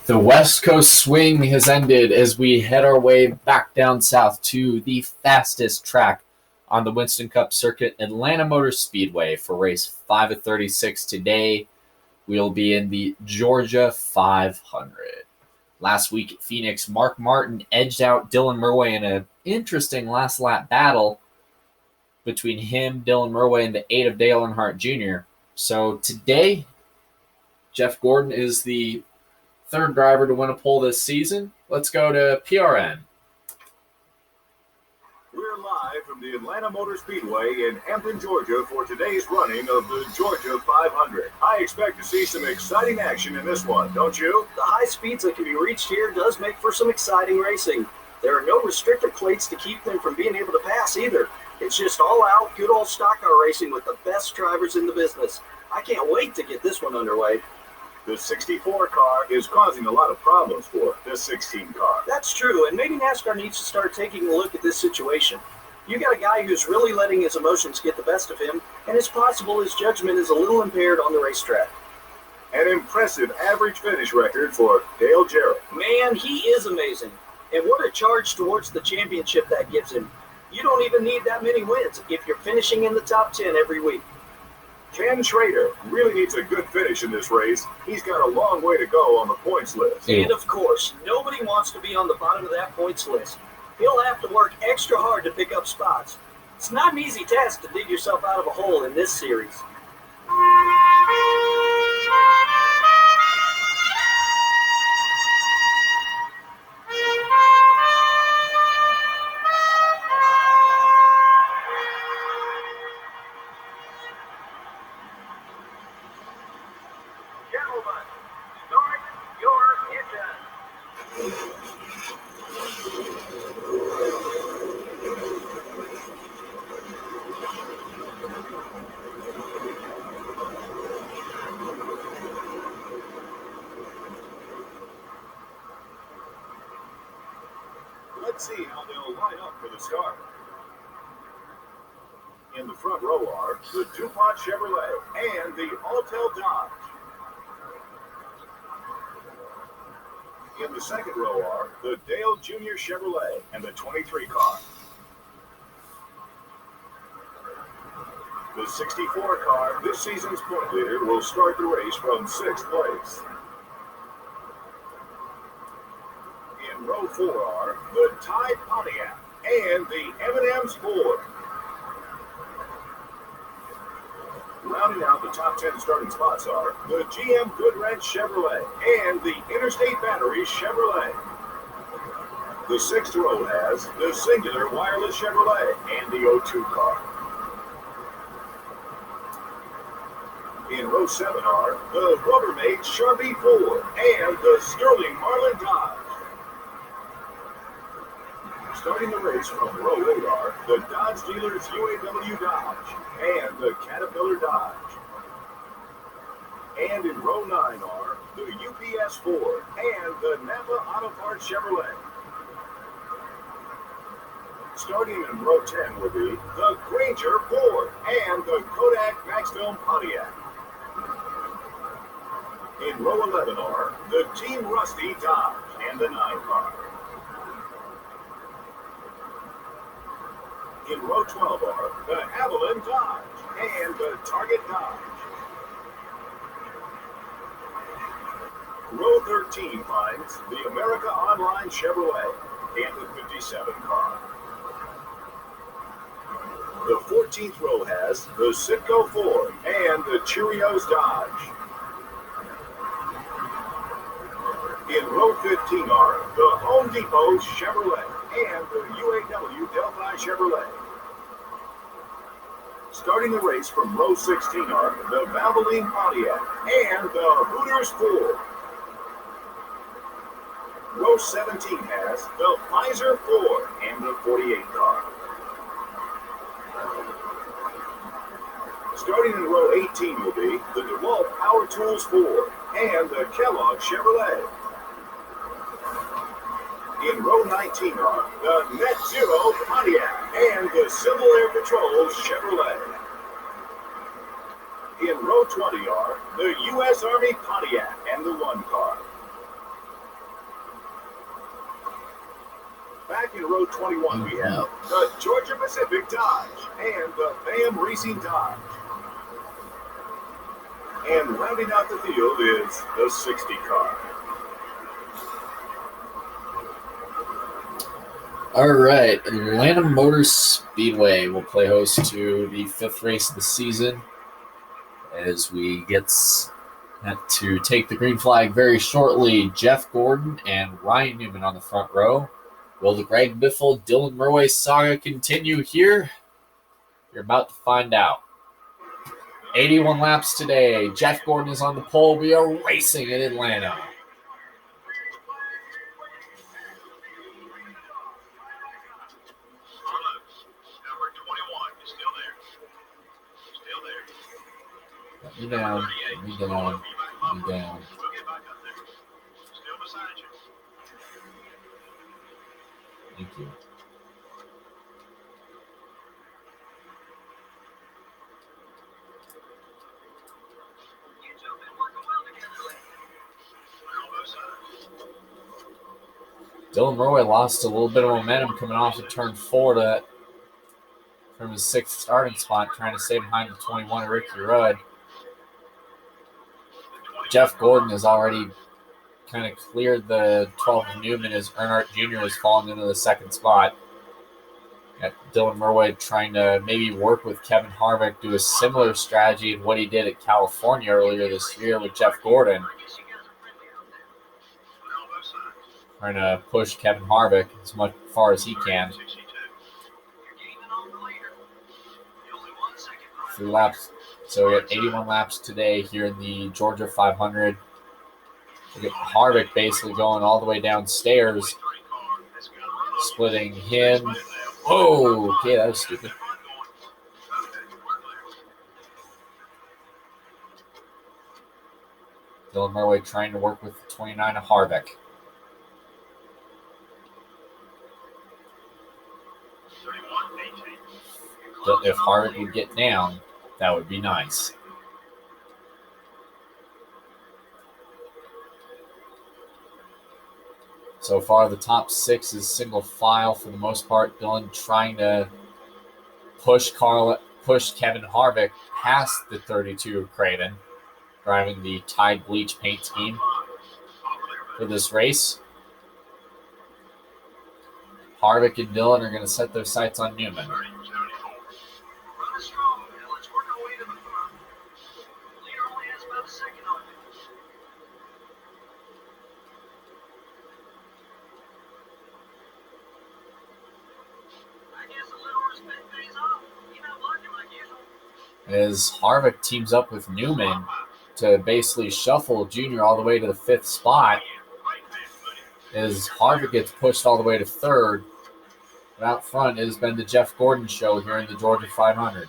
The West Coast swing has ended as we head our way back down south to the fastest track on the Winston Cup circuit, Atlanta Motor Speedway, for race 5 of 36 today. We'll be in the Georgia 500. Last week at Phoenix, Mark Martin edged out Dylan Murway in an interesting last lap battle between him, Dylan Murway, and the 8 of Dale Earnhardt Jr. So today, Jeff Gordon is the third driver to win a pole this season. Let's go to PRN. We're live from the Atlanta Motor Speedway in Hampton, Georgia for today's running of the Georgia 500. I expect to see some exciting action in this one, don't you? The high speeds that can be reached here does make for some exciting racing. There are no restrictor plates to keep them from being able to pass either. It's just all out, good old stock car racing with the best drivers in the business. I can't wait to get this one underway. The 64 car is causing a lot of problems for the 16 car. That's true, and maybe NASCAR needs to start taking a look at this situation. You got a guy who's really letting his emotions get the best of him, and it's possible his judgment is a little impaired on the racetrack. An impressive average finish record for Dale Jarrett. Man, he is amazing. And what a charge towards the championship that gives him. You don't even need that many wins if you're finishing in the top 10 every week. Ken Schrader really needs a good finish in this race. He's got a long way to go on the points list. And of course, nobody wants to be on the bottom of that points list. He'll have to work extra hard to pick up spots. It's not an easy task to dig yourself out of a hole in this series. Let's see how they'll line up for the start. In the front row are the DuPont Chevrolet and the Altel Dodge. In the second row are the Dale Jr. Chevrolet and the 23 car. The 64 car, this season's point leader, will start the race from 6th place. In row 4 are the Tide Pontiac and the M&M's Ford. Rounding out the top 10 starting spots are the GM Goodwrench Chevrolet and the Interstate Batteries Chevrolet. The 6th row has the Singular Wireless Chevrolet and the O2 car. In row 7 are the Rubbermaid Sharpie Ford and the Sterling Marlin Dodge. Starting the race from row 8 are the Dodge Dealers UAW Dodge and the Caterpillar Dodge. And in row 9 are the UPS Ford and the Napa Auto Parts Chevrolet. Starting in row 10 will be the Granger Ford and the Kodak Maxfilm Pontiac. In row 11 are the Team Rusty Dodge and the 9 car. In row 12 are the Avalon Dodge and the Target Dodge. Row 13 finds the America Online Chevrolet and the 57 car. The 14th row has the Citgo Ford and the Cheerios Dodge. In row 15 are the Home Depot Chevrolet and the UAW Delphi Chevrolet. Starting the race from row 16 are the Valvoline Pontiac and the Hooters Ford. Row 17 has the Pfizer Ford and the 48 car. Starting in row 18 will be the DeWalt Power Tools Ford and the Kellogg Chevrolet. In row 19 are the Net Zero Pontiac and the Civil Air Patrol Chevrolet. In row 20 are the U.S. Army Pontiac and the 1 car. in row 21, we have the Georgia Pacific Dodge and the BAM Racing Dodge. And rounding out the field is the 60 car. All right, Atlanta Motor Speedway will play host to the 5th race of the season as we get to take the green flag very shortly. Jeff Gordon and Ryan Newman on the front row. Will the Greg Biffle, Dylan Murray saga continue here? You're about to find out. 81 laps today. Jeff Gordon is on the pole. We are racing in Atlanta. Let me down. Thank you. Dylan Murray lost a little bit of momentum coming off of turn 4 from his 6th starting spot, trying to stay behind the 21 of Ricky Rudd. Jeff Gordon has already kind of cleared the 12 of Newman as Earnhardt Jr. has fallen into the 2nd spot. Got Dylan Murray trying to maybe work with Kevin Harvick, do a similar strategy in what he did at California earlier this year with Jeff Gordon. Trying to push Kevin Harvick as far as he can. 3 laps. So we got 81 laps today here in the Georgia 500. We get Harvick basically going all the way downstairs, splitting him. Oh, okay, that was stupid. Dylan Murray trying to work with the 29 of Harvick. If Harvick would get down, that would be nice. So far, the top 6 is single file for the most part. Dylan trying to push Kevin Harvick past the 32 of Craven, driving the Tide Bleach paint scheme for this race. Harvick and Dylan are going to set their sights on Newman. As Harvick teams up with Newman to basically shuffle Junior all the way to the 5th spot, as Harvick gets pushed all the way to 3rd. But out front, it has been the Jeff Gordon show here in the Georgia 500.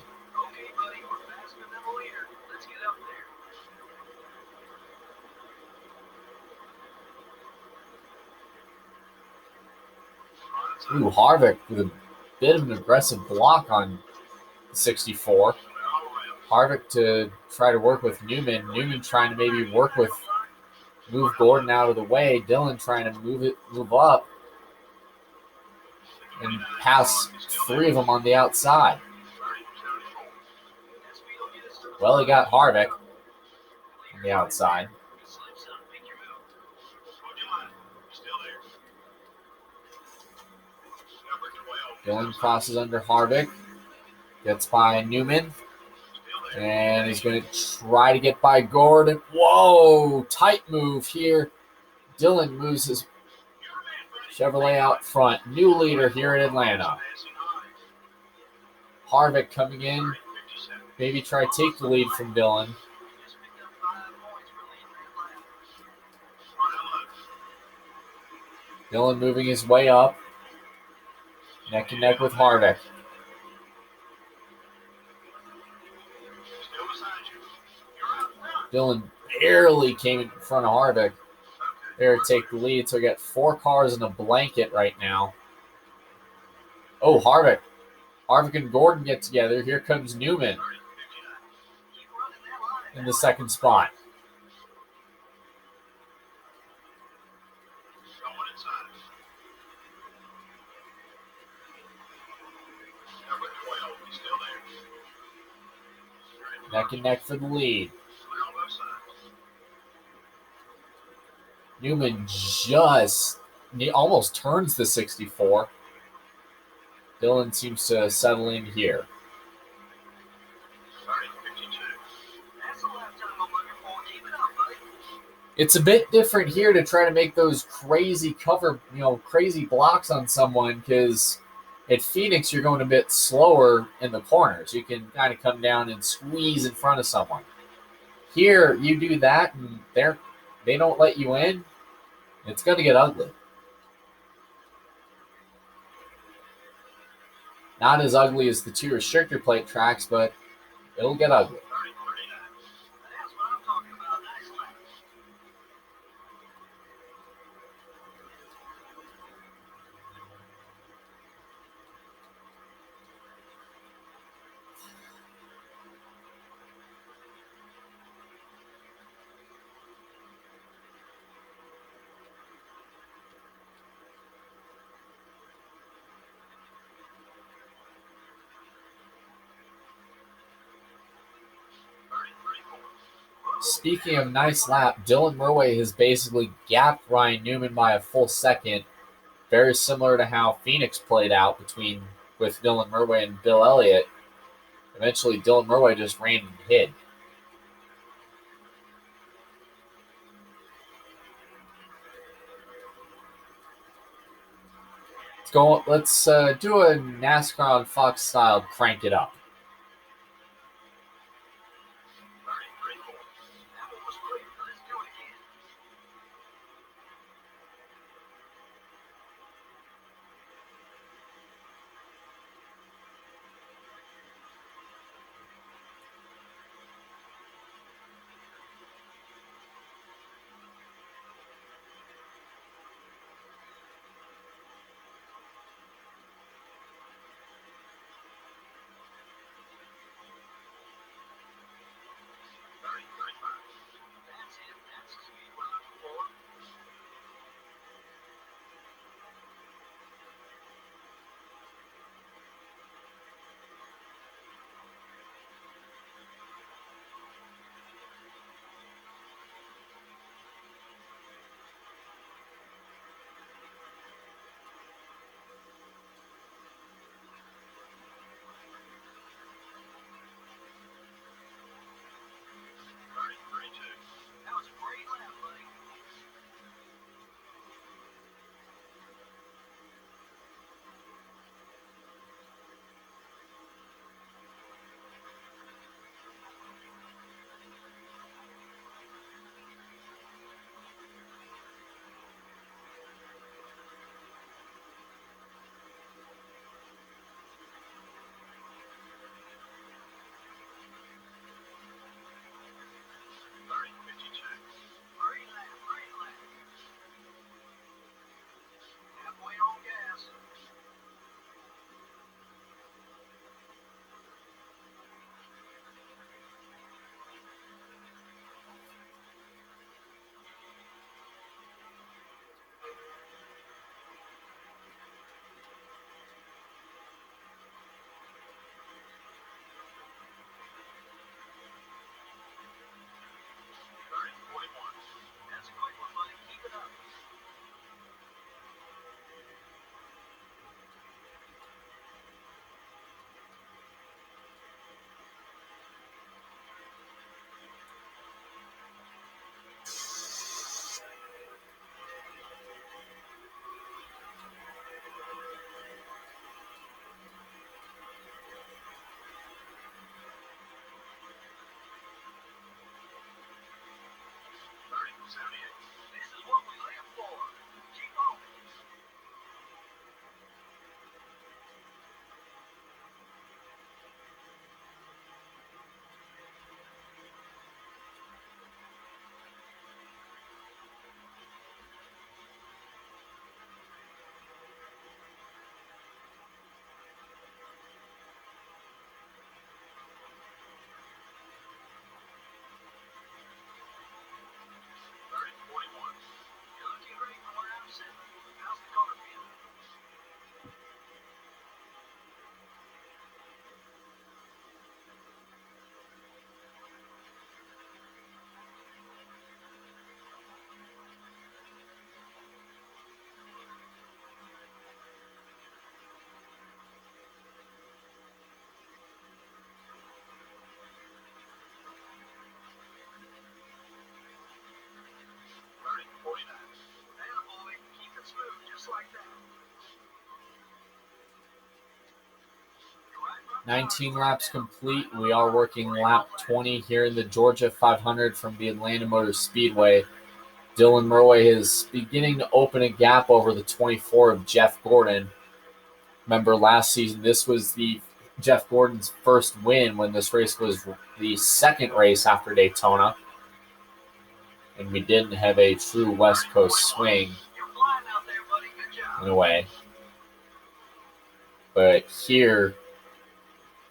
Ooh, Harvick with a bit of an aggressive block on 64. Harvick to try to work with Newman. Newman trying to maybe move Gordon out of the way. Dylan trying to move up and pass 3 of them on the outside. Well, he got Harvick on the outside. Dylan crosses under Harvick, gets by Newman, and he's going to try to get by Gordon. Whoa, tight move here. Dylan moves his Chevrolet out front. New leader here in Atlanta. Harvick coming in, maybe try to take the lead from Dylan. Dylan moving his way up. Neck and neck with Harvick. Dylan barely came in front of Harvick. There to take the lead. So we got 4 cars in a blanket right now. Oh, Harvick. Harvick and Gordon get together. Here comes Newman in the 2nd spot. neck and neck for the lead. Newman almost turns the 64. Dillon seems to settle in here. It's a bit different here to try to make those crazy crazy blocks on someone, because at Phoenix you're going a bit slower in the corners. You can kind of come down and squeeze in front of someone. Here you do that and they don't let you in. It's going to get ugly. Not as ugly as the 2 restrictor plate tracks, but it'll get ugly. Speaking of nice lap, Dylan Murway has basically gapped Ryan Newman by a full second, very similar to how Phoenix played out with Dylan Murway and Bill Elliott. Eventually, Dylan Murway just ran and hid. Let's do a NASCAR on Fox style, crank it up. 19 laps complete. We are working lap 20 here in the Georgia 500 from the Atlanta Motor Speedway. Dylan Murway is beginning to open a gap over the 24 of Jeff Gordon. Remember last season, this was the Jeff Gordon's first win when this race was the second race after Daytona. And we didn't have a true West Coast swing in a way. But here,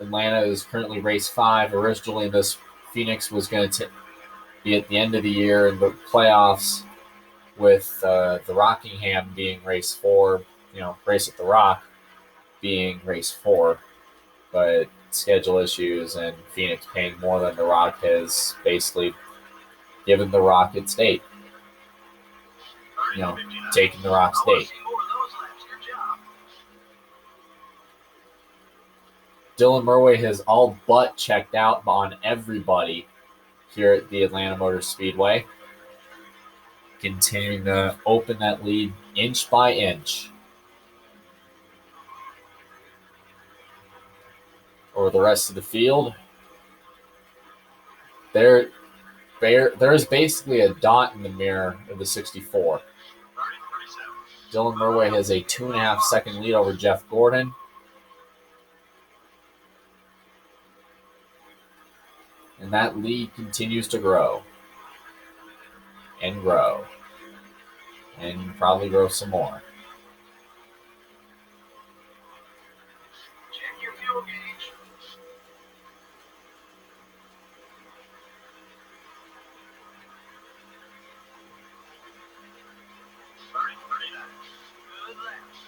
Atlanta is currently race 5. Originally, this Phoenix was going to be at the end of the year in the playoffs with the Rockingham being race 4, race at the Rock being race 4. But schedule issues and Phoenix paying more than the Rock has basically given the Rock its date. Taking the Rock's date. Dylan Murway has all but checked out on everybody here at the Atlanta Motor Speedway. Continuing to open that lead inch by inch. Over the rest of the field, there is basically a dot in the mirror of the 64. Dylan Murway has a 2.5-second lead over Jeff Gordon. And that lead continues to grow. And grow. And probably grow some more. Check your fuel gauge. Good laps.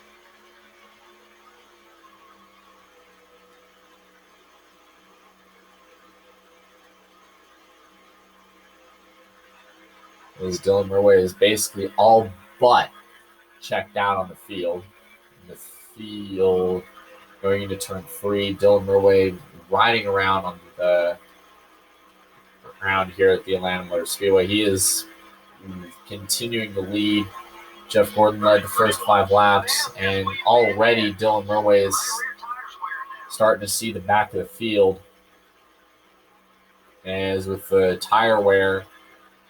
As Dylan Murway is basically all but checked out on the field. Going into turn 3, Dylan Murway riding around on the ground here at the Atlanta Motor Speedway. He is continuing to lead. Jeff Gordon led the first 5 laps, and already Dylan Murway is starting to see the back of the field. As with the tire wear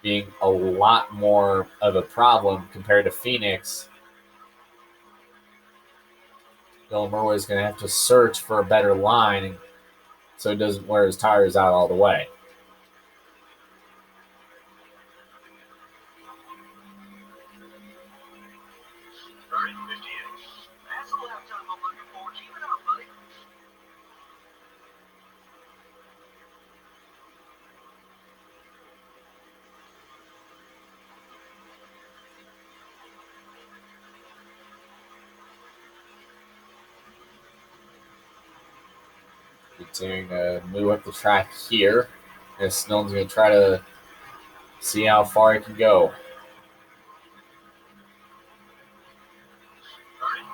being a lot more of a problem compared to Phoenix, Dylan Murway is going to have to search for a better line so he doesn't wear his tires out all the way. That's the lap time I'm looking for. Keep it up, buddy. 'Continuing to move up the track here. As Snowden's going to try to see how far he can go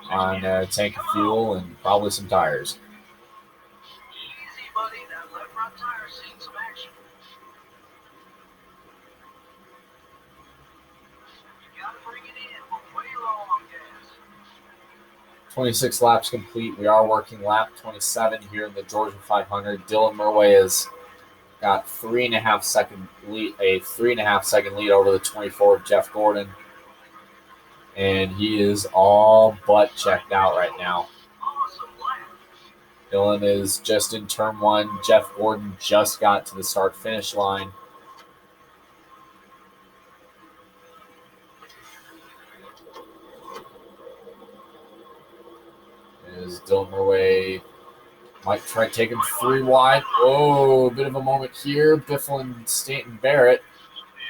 on a tank of fuel and probably some tires. Easy, buddy. That left front tire's seen some action. You gotta bring it in. We're way low on gas. 26 laps complete. We are working lap 27 here in the Georgia 500. Dylan Murway has got 3.5-second lead, a 3.5-second lead over the 24 of Jeff Gordon. And he is all but checked out right now. Awesome lap. Dylan is just in turn 1. Jeff Gordon just got to the start-finish line. As Dylan Murway might try to take him 3 wide. Oh, a bit of a moment here. Biffle and Stanton Barrett.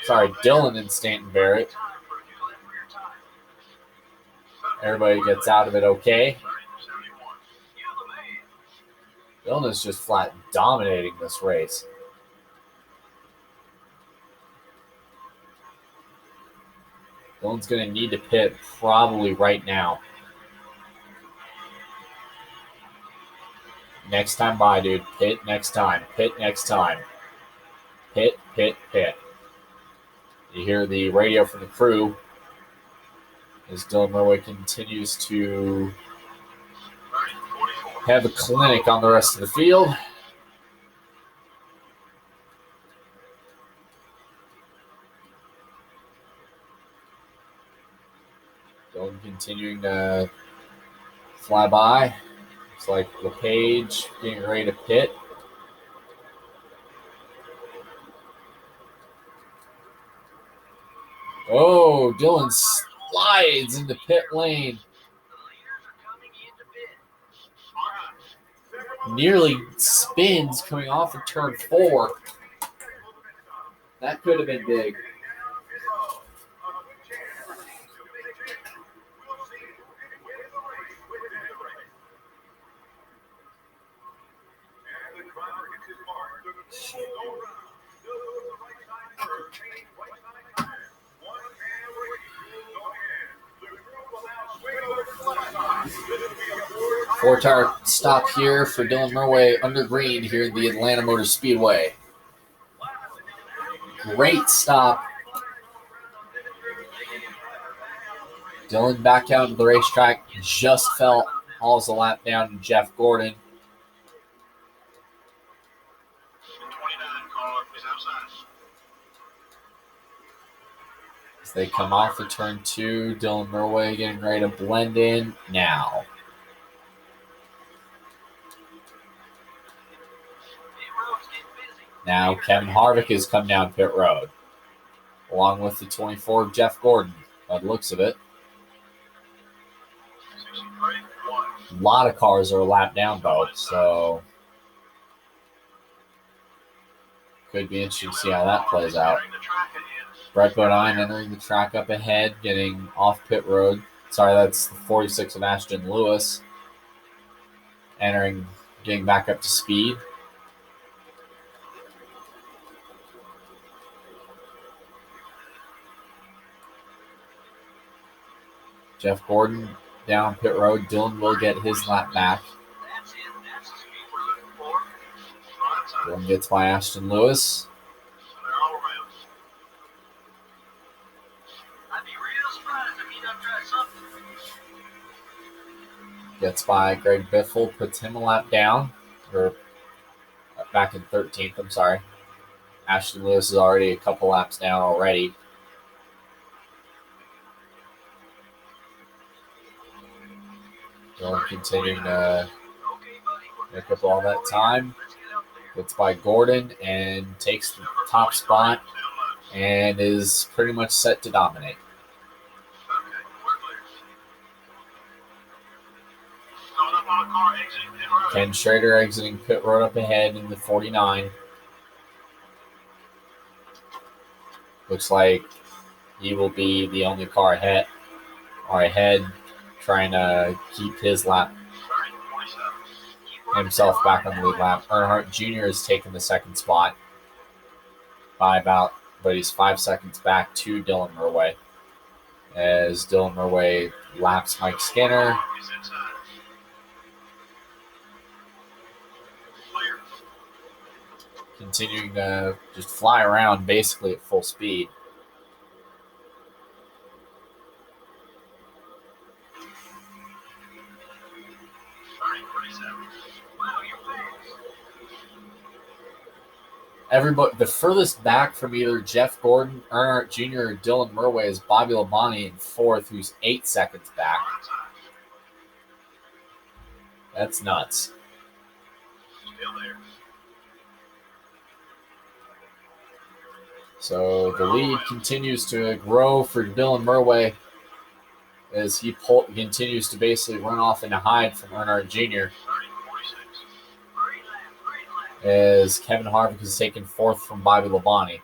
Sorry, Dylan and Stanton Barrett. Time for a new left rear tire. Everybody gets out of it okay. 71. You're the man. Dylan is just flat dominating this race. Dylan's going to need to pit probably right now. Next time by, dude. Pit next time. Pit next time. Pit, pit, pit. You hear the radio from the crew as Dylan Murway continues to have a clinic on the rest of the field. Dillon continuing to fly by. Looks like LePage getting ready to pit. Oh, Dillon slides into pit lane. Nearly spins coming off of turn 4. That could have been big. Four-tire stop here for Dylan Murway under green here in the Atlanta Motor Speedway. Great stop. Dylan back out to the racetrack. Just fell. Hauls a lap down to Jeff Gordon. As they come off of turn 2, Dylan Murway getting ready to blend in now. Now Kevin Harvick has come down pit road, along with the 24 of Jeff Gordon, by the looks of it. A lot of cars are a lap down, though, so could be interesting to see how that plays out. Brett Bodine entering the track up ahead, getting off pit road. Sorry, that's the 46 of Ashton Lewis. Getting back up to speed. Jeff Gordon down pit road. Dylan will get his lap back. Dylan gets by Ashton Lewis. Gets by Greg Biffle, puts him a lap down, or back in 13th, I'm sorry. Ashton Lewis is already a couple laps down already. Dylan continuing to make up all that time. Gets by Gordon and takes the top spot and is pretty much set to dominate. Ken Schrader exiting pit road up ahead in the 49. Looks like he will be the only car ahead, trying to keep his lap himself back on the lead lap. Earnhardt Jr. has taken the second spot but he's 5 seconds back to Dylan Murway. As Dylan Murway laps Mike Skinner. Continuing to just fly around basically at full speed. Everybody, the furthest back from either Jeff Gordon, Earnhardt Jr., or Dylan Murway is Bobby Labonte in 4th, who's 8 seconds back. That's nuts. Still there. So the lead continues to grow for Dylan Murway as he continues to basically run off and hide from Earnhardt Jr. As Kevin Harvick is taken 4th from Bobby Labonte.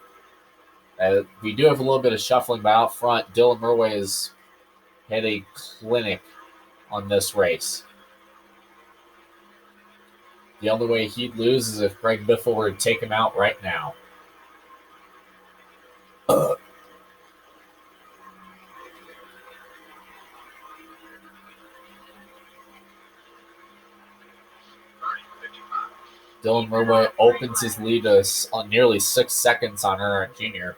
We do have a little bit of shuffling by out front. Dylan Murway has had a clinic on this race. The only way he'd lose is if Greg Biffle were to take him out right now. Dylan Murway opens his lead on nearly 6 seconds on Earnhardt Jr.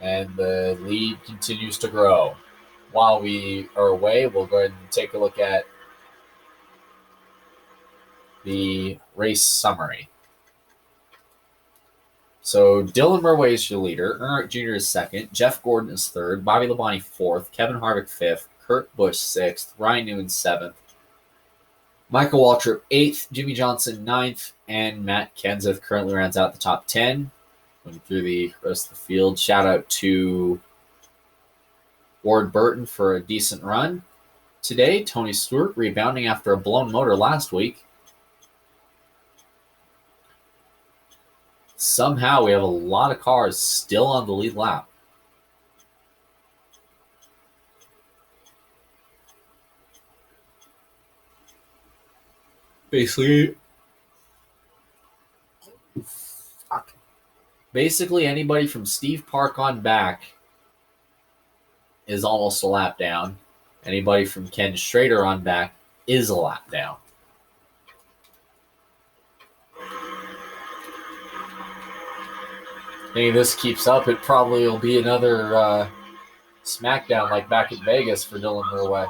And the lead continues to grow. While we are away, we'll go ahead and take a look at the race summary. So Dylan Murway is your leader. Earnhardt Jr. is second. Jeff Gordon is third. Bobby Labonte fourth. Kevin Harvick fifth. Kurt Busch sixth. Ryan Newman seventh. Michael Waltrip eighth. Jimmy Johnson ninth. And Matt Kenseth currently rounds out the top 10. Going through the rest of the field. Shout out to Ward Burton for a decent run today. Tony Stewart rebounding after a blown motor last week. Somehow we have a lot of cars still on the lead lap. Basically anybody from Steve Park on back is almost a lap down. Anybody from Ken Schrader on back is a lap down. I think if this keeps up, it probably will be another smackdown like back at Vegas for Dylan Murway.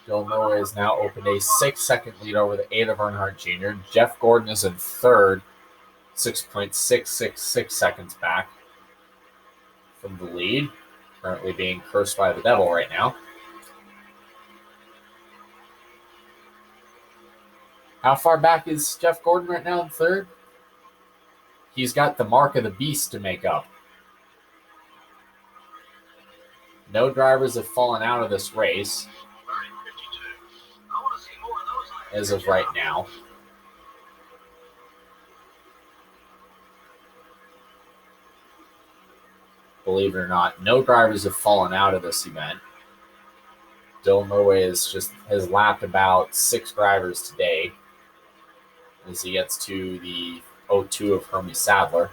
Dylan Murway has now opened a 6-second lead over the 8 of Earnhardt Jr. Jeff Gordon is in third, 6.666 seconds back from the lead. Currently being cursed by the devil right now. How far back is Jeff Gordon right now in third? He's got the mark of the beast to make up. No drivers have fallen out of this race as of right now. Believe it or not, no drivers have fallen out of this event. Dylan Murway has lapped about 6 drivers today as he gets to the 02 of Hermie Sadler.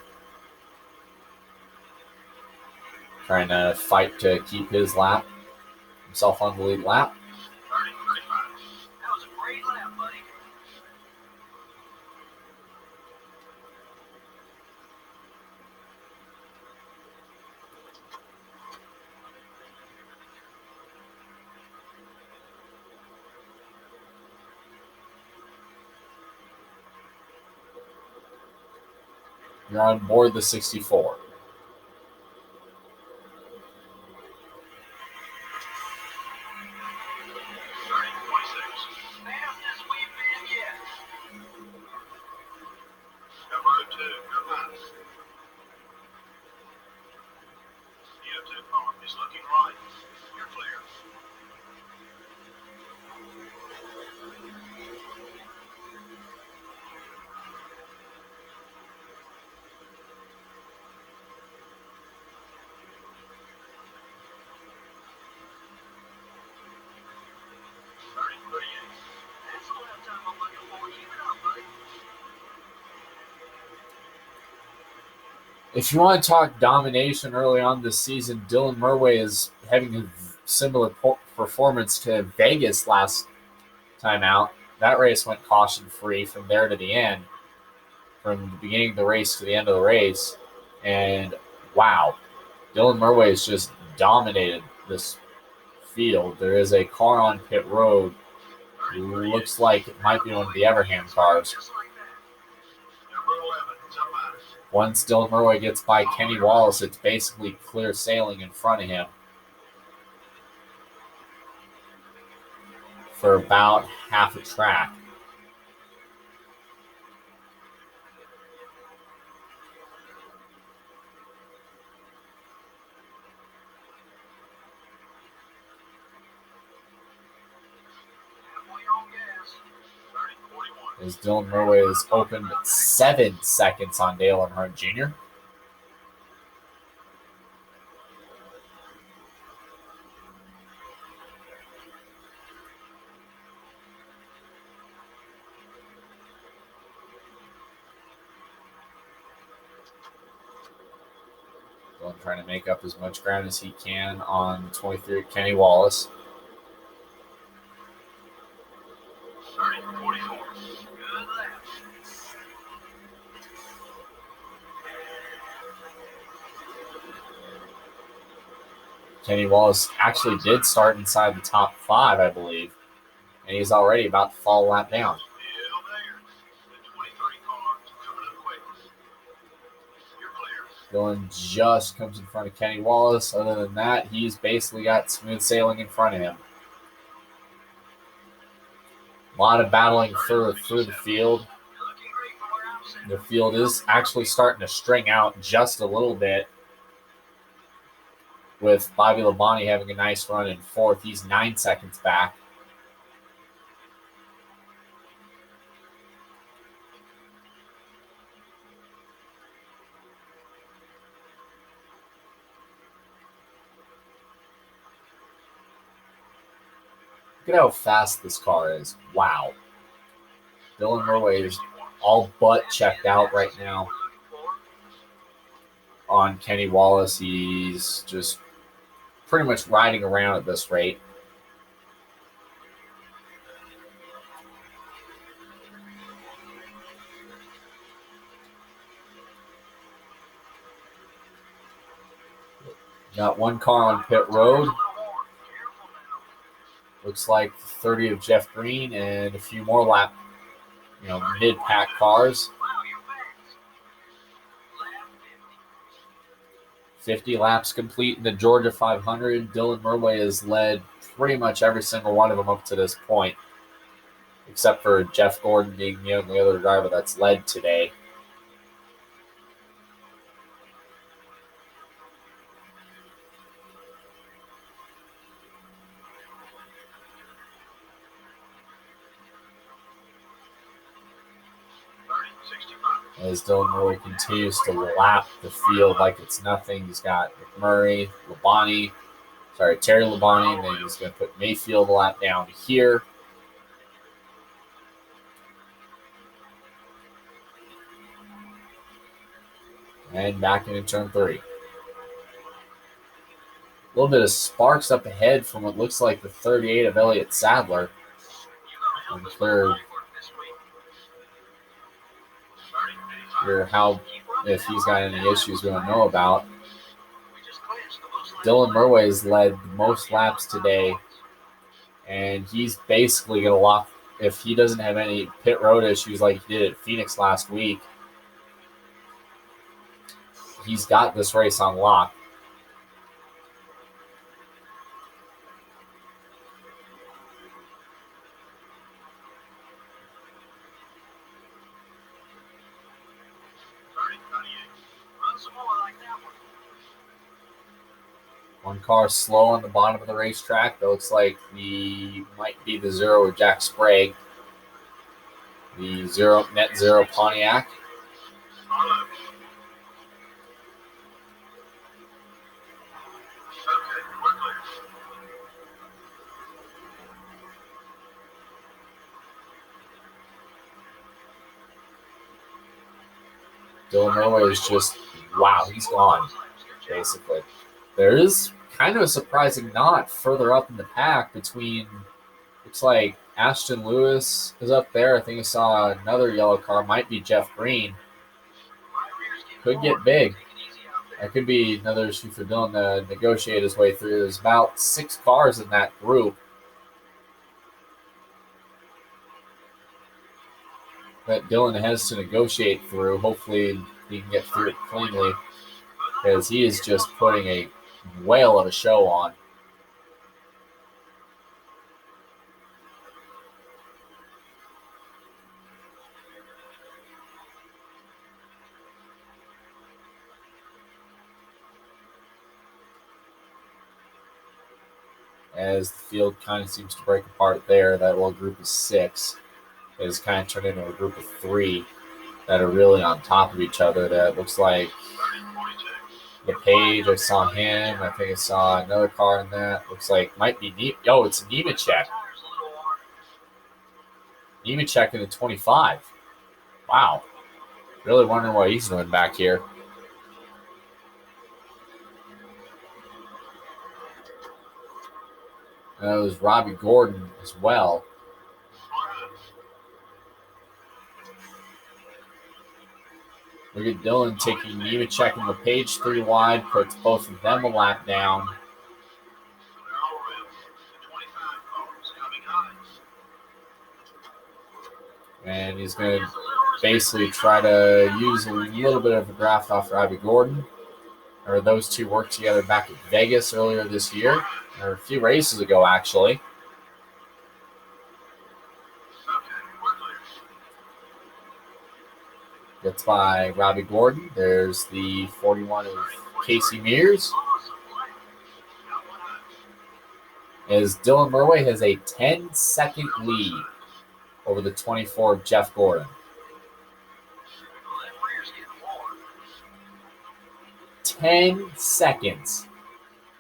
Trying to fight to keep himself on the lead lap. That was a great lap, buddy. You're on board the 64. If you want to talk domination early on this season, Dylan Murway is having a similar performance to Vegas last time out. That race went caution-free from there to the end, from the beginning of the race to the end of the race. And wow, Dylan Murway has just dominated this field. There is a car on pit road. It looks like it might be one of the Everham cars. Once Dylan Murway gets by Kenny Wallace, it's basically clear sailing in front of him for about half a track. As Dylan Murway has opened 7 seconds on Dale Earnhardt Jr. Dylan trying to make up as much ground as he can on 23 Kenny Wallace. 44. Good lap. Kenny Wallace actually did start inside the top 5, I believe. And he's already about to fall a lap down. Still there. The 23 car coming up quick. You're clear. Dylan just comes in front of Kenny Wallace. Other than that, he's basically got smooth sailing in front of him. A lot of battling through the field. The field is actually starting to string out just a little bit, with Bobby Labonte having a nice run in 4th. He's 9 seconds back. Look at how fast this car is. Wow. Dylan Murray is all but checked out right now on Kenny Wallace. He's just pretty much riding around at this rate. Got one car on pit road. Looks like 30 of Jeff Green and a few more mid-pack cars. 50 laps complete in the Georgia 500. Dylan Murray has led pretty much every single one of them up to this point, except for Jeff Gordon being the only other driver that's led today. As Dylan Murray continues to lap the field like it's nothing. He's got McMurray, Terry Labonte, and then he's going to put Mayfield a lap down here. And back into turn 3. A little bit of sparks up ahead from what looks like the 38 of Elliott Sadler. Unclear if he's got any issues we don't know about. Dylan Murray has led the most laps today, and he's basically going to lock, if he doesn't have any pit road issues like he did at Phoenix last week, he's got this race on lock. One car slow on the bottom of the racetrack. That looks like might be the 0 of Jack Sprague. The net zero Pontiac. Dylan Murray is just, wow, he's gone, basically. There is kind of a surprising knot further up in the pack between, looks like Ashton Lewis is up there. I think I saw another yellow car, might be Jeff Green. Could get big. That could be another issue for Dylan to negotiate his way through. There's about 6 cars in that group that Dylan has to negotiate through. Hopefully he can get through it cleanly, because he is just putting a whale of a show on. As the field kind of seems to break apart there, that little group of 6 has kind of turned into a group of 3 that are really on top of each other. That looks like LePage, I saw him. I think I saw another car in that. Looks like might be it's Nemechek. Nemechek in the 25. Wow. Really wondering what he's doing back here. And that was Robbie Gordon as well. Look at Dylan taking Nemechek and LePage 3 wide, puts both of them a lap down. And he's going to basically try to use a little bit of a draft off Robbie Gordon. Or those two worked together back at Vegas earlier this year, or a few races ago, actually. Gets by Robbie Gordon. There's the 41 of Casey Mears. As Dylan Murway has a 10-second lead over the 24 of Jeff Gordon. 10 seconds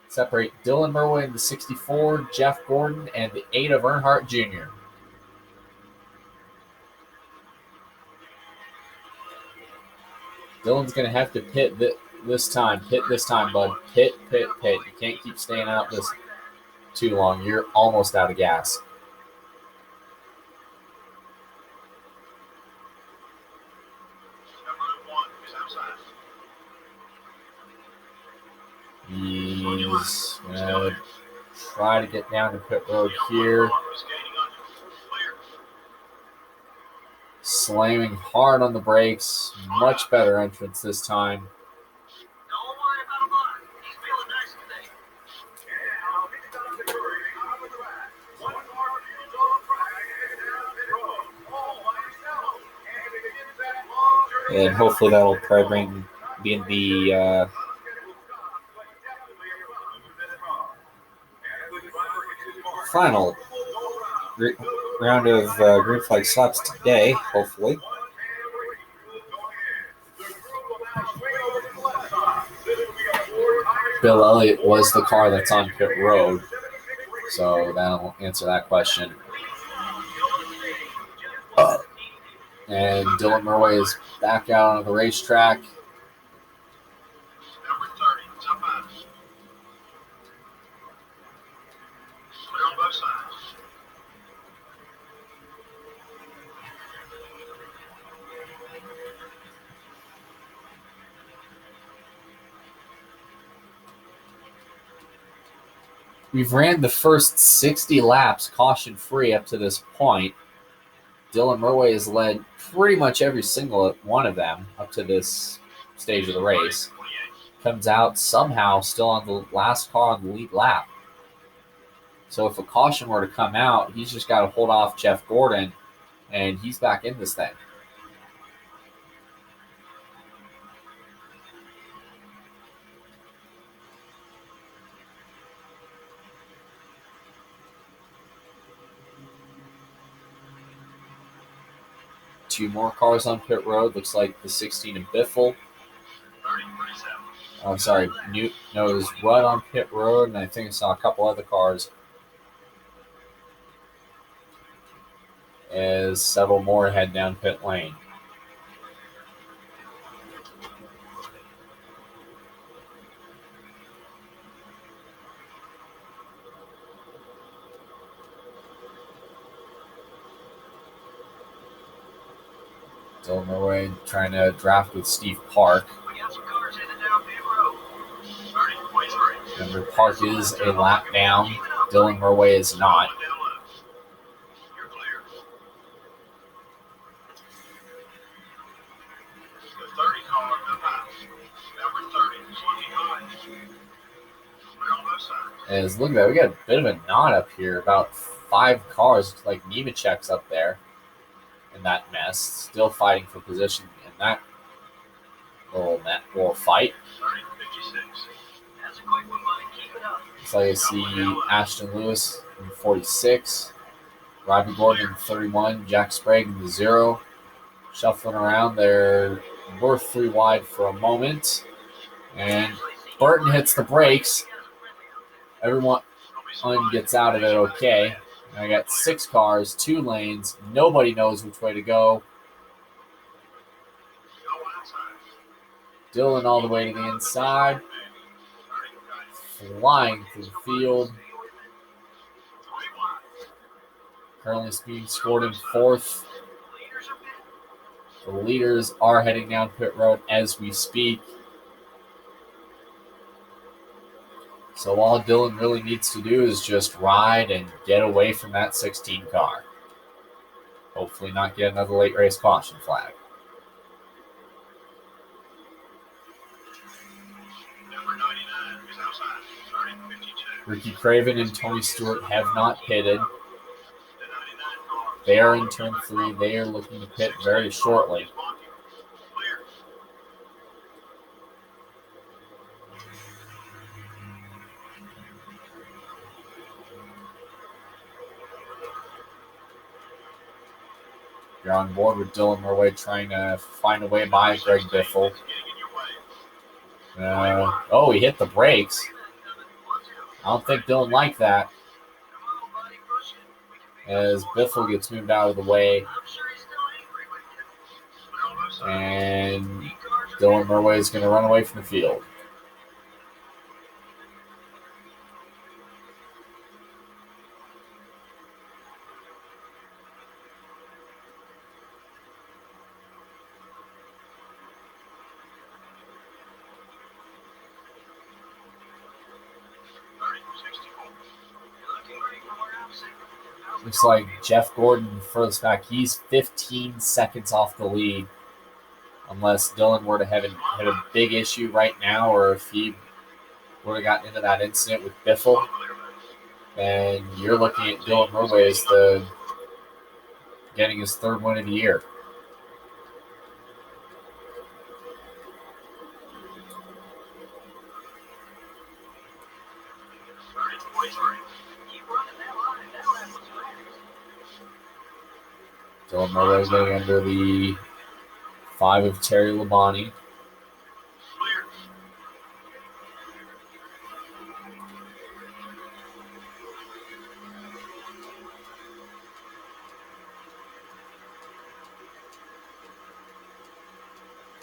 separate Dylan Murway in the 64, Jeff Gordon, and the 8 of Earnhardt Jr. Dylan's going to have to pit this time. Pit this time, bud. Pit. You can't keep staying out this too long. You're almost out of gas. He's going to try to get down to pit road here. Slamming hard on the brakes. Much better entrance this time. And hopefully that'll probably be in the final round of green flag slaps today, hopefully. Bill Elliott was the car that's on pit road, so that'll answer that question. And Dylan Murway is back out on the racetrack. We've ran the first 60 laps caution-free up to this point. Dylan Murway has led pretty much every single one of them up to this stage of the race. Comes out somehow still on the last car on the lead lap. So if a caution were to come out, he's just got to hold off Jeff Gordon, and he's back in this thing. Two more cars on pit road. Looks like the 16 in Biffle. I'm sorry, Newt Rudd on pit road, and I think I saw a couple other cars. As several more head down pit lane. Dylan Murway trying to draft with Steve Park. Remember, Park is a lap down. Dylan Murway is not. As look at that, we got a bit of a knot up here. About 5 cars, like Nemechek's up there in that mess, still fighting for position in that little fight. So I see Ashton Lewis in 46, Robbie Gordon in 31, Jack Sprague in the 0, shuffling around. They're worth 3 wide for a moment, and Burton hits the brakes. Everyone gets out of it okay. And I got 6 cars, 2 lanes. Nobody knows which way to go. Dylan all the way to the inside. Flying through the field. currently being scored in fourth. The leaders are heading down pit road as we speak. So all Dylan really needs to do is just ride and get away from that 16 car. Hopefully not get another late race caution flag. Ricky Craven and Tony Stewart have not pitted. They are in turn 3. They are looking to pit very shortly. You're on board with Dylan Murway trying to find a way by Greg Biffle. He hit the brakes. I don't think Dylan liked that. As Biffle gets moved out of the way. And Dylan Murway is going to run away from the field. Looks like Jeff Gordon furthest back. He's 15 seconds off the lead. Unless Dylan were to have a big issue right now, or if he would have gotten into that incident with Biffle, then you're looking at Dylan Murway as getting his 3rd win of the year. Dylan Murway going under the 5 of Terry Labonte.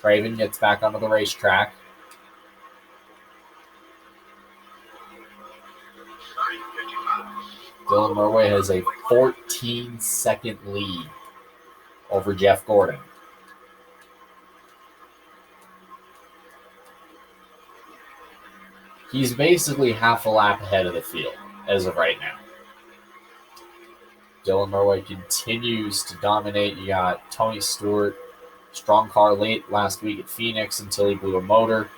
Craven gets back onto the racetrack. Dylan Murway has a 14-second lead over Jeff Gordon. He's basically half a lap ahead of the field as of right now. Dylan Murway continues to dominate. You got Tony Stewart, strong car late last week at Phoenix until he blew a motor.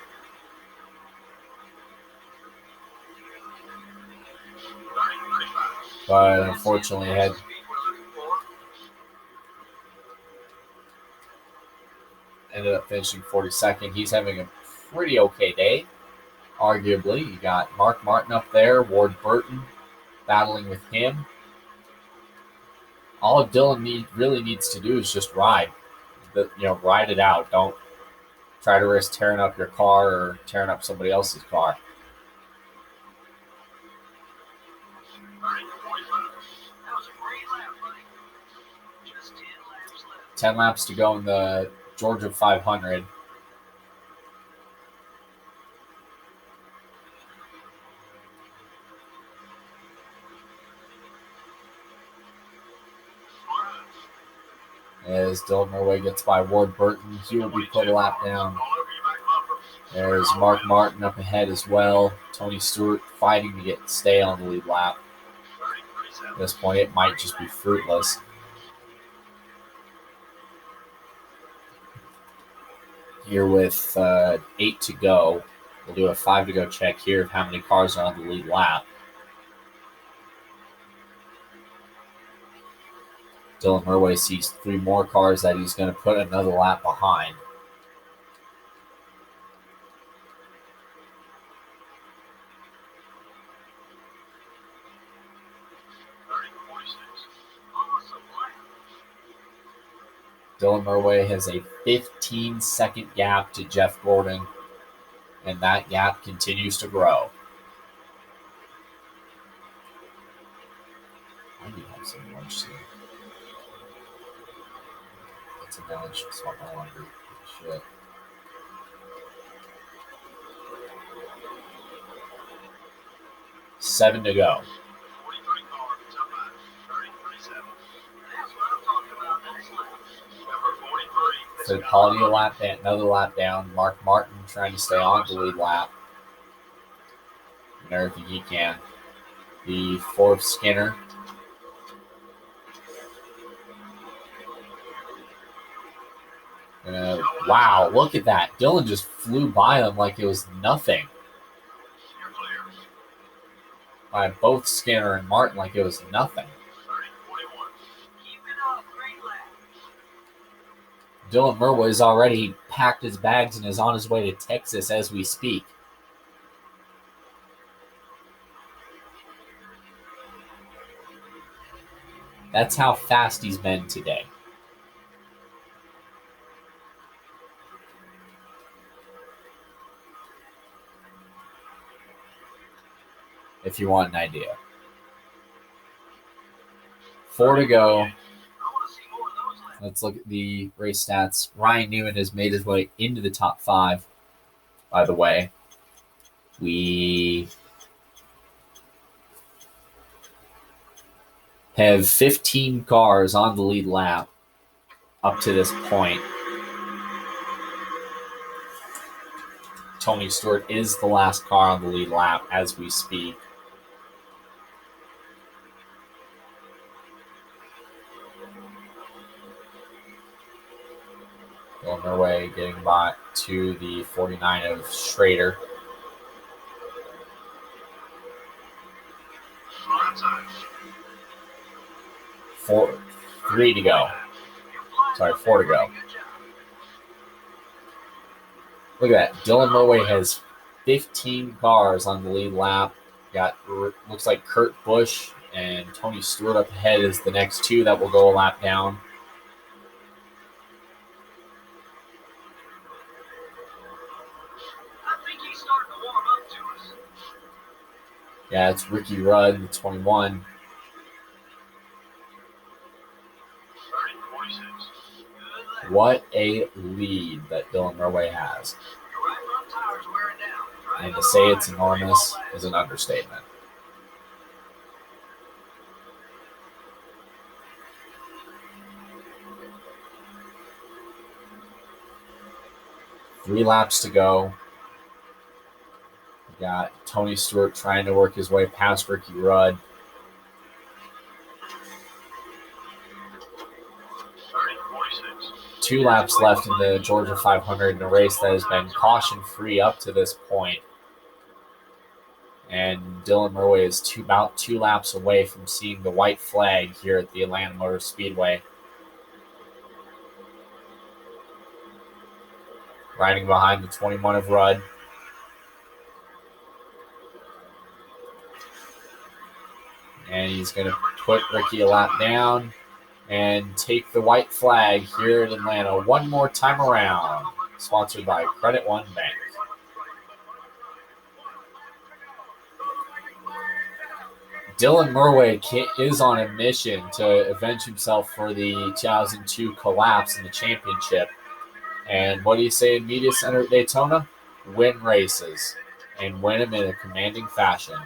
But unfortunately ended up finishing 42nd. He's having a pretty okay day, arguably. You got Mark Martin up there, Ward Burton battling with him. All Dylan really needs to do is just ride. Ride it out. Don't try to risk tearing up your car or tearing up somebody else's car. That was a great lap, buddy. Just 10 laps left. 10 laps to go in the Georgia 500. As Dylan Murway gets by Ward Burton, he will be put a lap down. There's Mark Martin up ahead as well. Tony Stewart fighting to stay on the lead lap. At this point, it might just be fruitless. Here with 8 to go, we'll do a 5 to go check here of how many cars are on the lead lap. Dylan Murway sees 3 more cars that he's going to put another lap behind. Dylan Murway has a 15-second gap to Jeff Gordon, and that gap continues to grow. I need to have some lunch soon. It's a lunch, so I'm no longer shit. Seven to go. Holiday another lap down. Mark Martin trying to stay on the lead lap. And everything he can. The fourth Skinner. Wow, look at that. Dylan just flew by them like it was nothing. You're clear. By both Skinner and Martin like it was nothing. 30-41. Keep it up. Great lap. Dylan Murway's already packed his bags and is on his way to Texas as we speak. That's how fast he's been today. If you want an idea. 4 to go. I want to see more of those laps. Let's look at the race stats. Ryan Newman has made his way into the top 5, by the way. We have 15 cars on the lead lap up to this point. Tony Stewart is the last car on the lead lap as we speak. On their way, getting by to the 49 of Schrader. Front side. 3 to go. Sorry, 4 to go. Good job. Look at that. Dylan Murway has 15 cars on the lead lap. Got, looks like Kurt Busch and Tony Stewart up ahead is the next 2 that will go a lap down. I think he's starting to warm up to us. Yeah, it's Ricky Rudd, the 21. 30-46. Good lap. What a lead that Dylan Murway has. Your right front tire's wearing down. Try And to another say it's line. enormous 3 more laps. is an understatement. Three laps to go. We got Tony Stewart trying to work his way past Ricky Rudd. 30-46. 2 laps left in the Georgia 500 in a race that has been caution-free up to this point. And Dylan Murway is about 2 laps away from seeing the white flag here at the Atlanta Motor Speedway. Riding behind the 21 of Rudd. And he's going to put Ricky a lap down and take the white flag here in Atlanta one more time around. Sponsored by Credit One Bank. Dylan Murway is on a mission to avenge himself for the 2002 collapse in the championship. And what do you say in Media Center at Daytona? Win races and win them in a commanding fashion.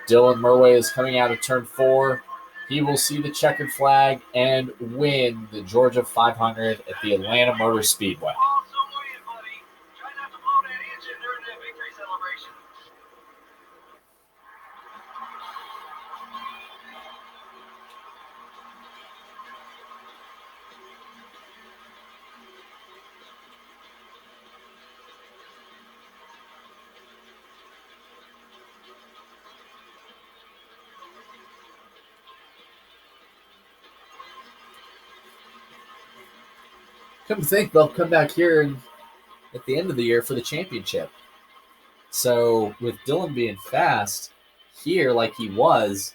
Dylan Murway is coming out of turn 4. He will see the checkered flag and win the Georgia 500 at the Atlanta Motor Speedway. Awesome win, buddy. Try not to blow that engine during that victory celebration. Come to think, they'll come back here at the end of the year for the championship. So with Dylan being fast here like he was,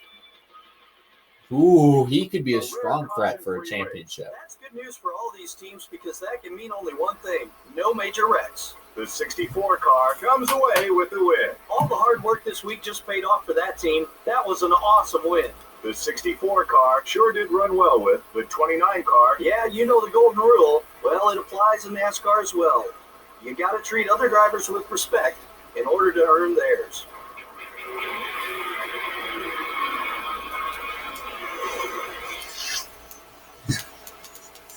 he could be a strong threat for a championship. That's good news for all these teams because that can mean only one thing: no major wrecks. The 64 car comes away with the win. All the hard work this week just paid off for that team. That was an awesome win. The 64 car sure did run well with the 29 car. Yeah, you know the golden rule. Well, it applies in NASCAR as well. You got to treat other drivers with respect in order to earn theirs.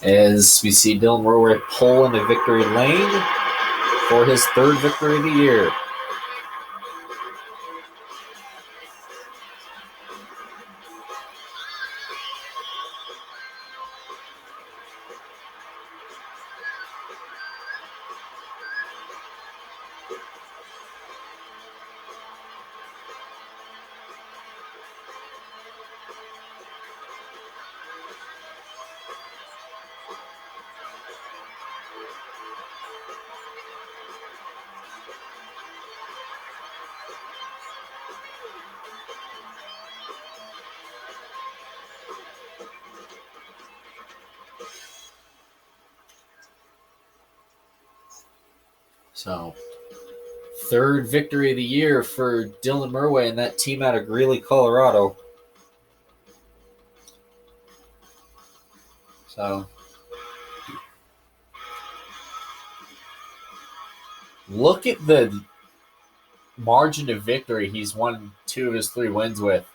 as we see Dylan Rowe pull into victory lane for his third victory of the year. So, third victory of the year for Dylan Murway and that team out of Greeley, Colorado. So, look at the margin of victory he's won 2 of his 3 wins with.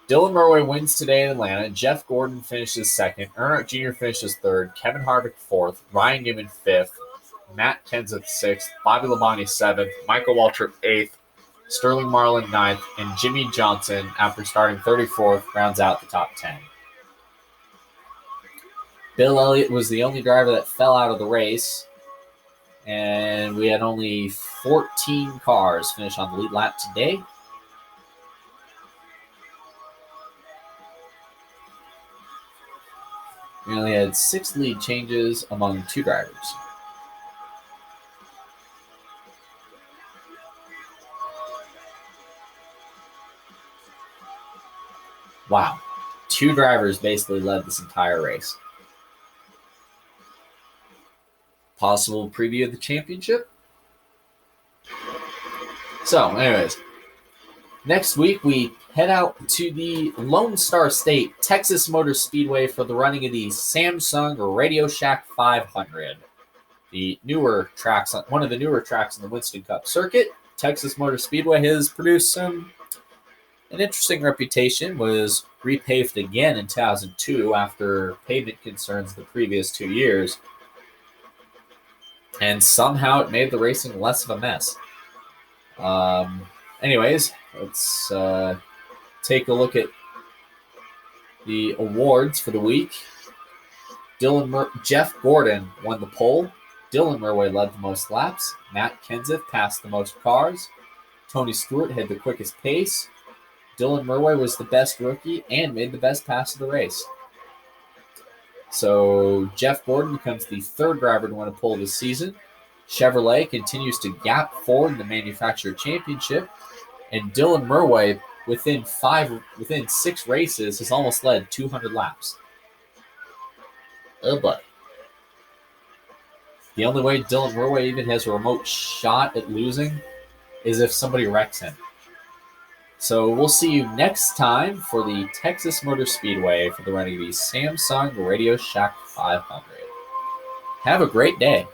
Dylan Murway wins today in Atlanta. Jeff Gordon finishes second. Earnhardt Jr. finishes third. Kevin Harvick fourth. Ryan Newman fifth. Matt Kenseth sixth. Bobby Labonte seventh. Michael Waltrip eighth. Sterling Marlin ninth. And Jimmy Johnson, after starting 34th, rounds out the top 10. Bill Elliott was the only driver that fell out of the race. And we had only 14 cars finish on the lead lap today. We only had 6 lead changes among 2 drivers. Wow. 2 drivers basically led this entire race. Possible preview of the championship. So, anyways, next week we head out to the Lone Star State Texas Motor Speedway for the running of the Samsung Radio Shack 500. The newer tracks, one of the newer tracks in the Winston Cup circuit. Texas Motor Speedway has produced an interesting reputation. Was repaved again in 2002 after pavement concerns the previous 2 years. And somehow it made the racing less of a mess. Anyways, let's take a look at the awards for the week. Jeff Gordon won the pole. Dylan Murway led the most laps. Matt Kenseth passed the most cars. Tony Stewart had the quickest pace. Dylan Murway was the best rookie and made the best pass of the race. So Jeff Gordon becomes the 3rd driver to win a pole this season. Chevrolet continues to gap forward in the manufacturer championship. And Dylan Murway, within 6 races, has almost led 200 laps. Oh, boy. The only way Dylan Murway even has a remote shot at losing is if somebody wrecks him. So we'll see you next time for the Texas Motor Speedway for the running of the Samsung Radio Shack 500. Have a great day.